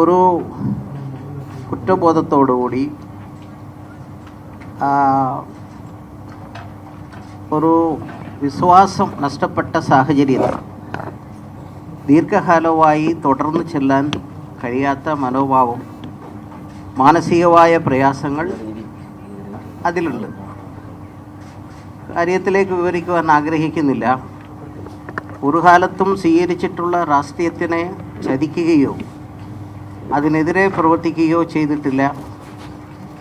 ഒരു കുറ്റബോധത്തോടുകൂടി ഒരു വിശ്വാസം നഷ്ടപ്പെട്ട സാഹചര്യത്തിൽ ദീർഘകാലമായി തുടർന്ന് ചെല്ലാൻ കഴിയാത്ത മനോഭാവം, മാനസികമായ പ്രയാസങ്ങൾ അതിലുണ്ട്. കാര്യത്തിലേക്ക് വിവരിക്കുവാൻ ആഗ്രഹിക്കുന്നില്ല. ഒരു കാലത്തും സ്വീകരിച്ചിട്ടുള്ള രാഷ്ട്രീയത്തിനെ ചതിക്കുകയോ അതിനെതിരെ പ്രവർത്തിക്കുകയോ ചെയ്തിട്ടില്ല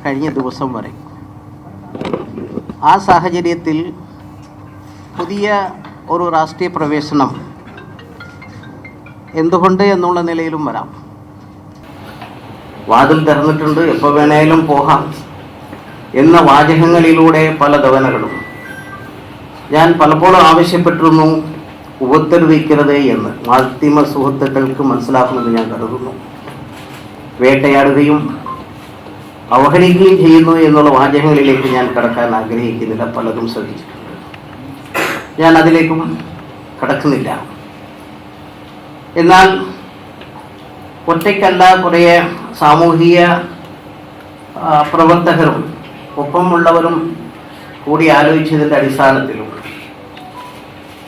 കഴിഞ്ഞ ദിവസം വരെ. ആ സാഹചര്യത്തിൽ പുതിയ ഒരു രാഷ്ട്രീയ പ്രവേശനം എന്തുകൊണ്ട് എന്നുള്ള നിലയിലും വരാം. വാതിൽ തുറന്നിട്ടുണ്ട്, എപ്പോൾ വേണേലും പോകാം എന്ന വാചകങ്ങളിലൂടെ പല ധവനകളും ഞാൻ പലപ്പോഴും ആവശ്യപ്പെട്ടിരുന്നു, ഉപദ്രവിക്കരുത് എന്ന്. മാധ്യമ സുഹൃത്തുക്കൾക്ക് മനസ്സിലാക്കുമെന്ന് ഞാൻ കരുതുന്നു. വേട്ടയാടുകയും അവഹേളിക്കുകയും ചെയ്യുന്നു എന്നുള്ള വാചകങ്ങളിലേക്ക് ഞാൻ കടക്കാൻ ആഗ്രഹിക്കുന്നില്ല. പലതും ശ്രദ്ധിച്ചിട്ടുണ്ട്, ഞാൻ അതിലേക്കും കടക്കുന്നില്ല. എന്നാൽ ഒറ്റയ്ക്കല്ല, കുറേ സാമൂഹിക പ്രവർത്തകരും ഒപ്പമുള്ളവരും കൂടി ആലോചിച്ചതിൻ്റെ അടിസ്ഥാനത്തിലും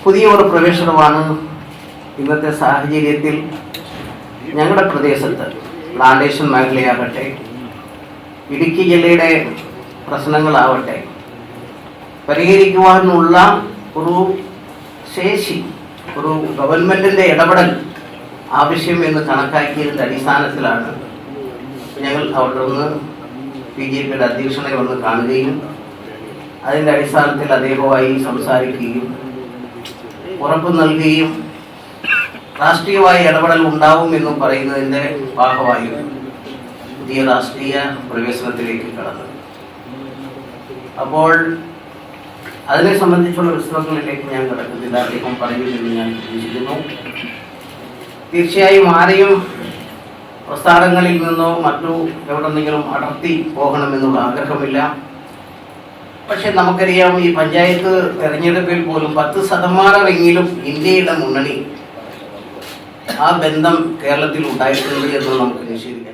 പുതിയ ഒരു പ്രവേശനമാണ് ഇന്നത്തെ സാഹചര്യത്തിൽ ഞങ്ങളുടെ പ്രദേശത്ത് പ്ലാന്റേഷൻ മേഖലയാകട്ടെ, ഇടുക്കി ജില്ലയുടെ പ്രശ്നങ്ങളാവട്ടെ, പരിഹരിക്കുവാനുള്ള ഒരു ശേഷി, ഒരു ഗവൺമെൻറ്റിൻ്റെ ഇടപെടൽ ആവശ്യം എന്ന് കണക്കാക്കിയതിൻ്റെ അടിസ്ഥാനത്തിലാണ് ഞങ്ങൾ അവിടെ നിന്ന് BJPയുടെ അധ്യക്ഷനെ വന്ന് കാണുകയും അതിൻ്റെ അടിസ്ഥാനത്തിൽ അദ്ദേഹവുമായി സംസാരിക്കുകയും ഉറപ്പ് നൽകുകയും രാഷ്ട്രീയമായ ഇടപെടൽ ഉണ്ടാവുമെന്നും പറയുന്നതിൻ്റെ ഭാഗമായി പുതിയ രാഷ്ട്രീയ പ്രവേശനത്തിലേക്ക് കടന്നു. അപ്പോൾ അതിനെ സംബന്ധിച്ചുള്ള വിശദങ്ങളിലേക്ക് ഞാൻ കിടക്കുന്നില്ല, അദ്ദേഹം പറയുമെന്ന് ഞാൻ പ്രതീക്ഷിക്കുന്നു. തീർച്ചയായും ആരെയും പ്രസ്ഥാനങ്ങളിൽ നിന്നോ മറ്റു എവിടെന്നെങ്കിലും അടർത്തി പോകണമെന്നുള്ള ആഗ്രഹമില്ല. പക്ഷെ നമുക്കറിയാം, ഈ പഞ്ചായത്ത് തെരഞ്ഞെടുപ്പിൽ പോലും 10% ഇന്ത്യയുടെ മുന്നണി ആ ബന്ധം കേരളത്തിൽ ഉണ്ടായിട്ടുണ്ട് എന്ന് നമുക്ക് നിഷേധിക്കാം.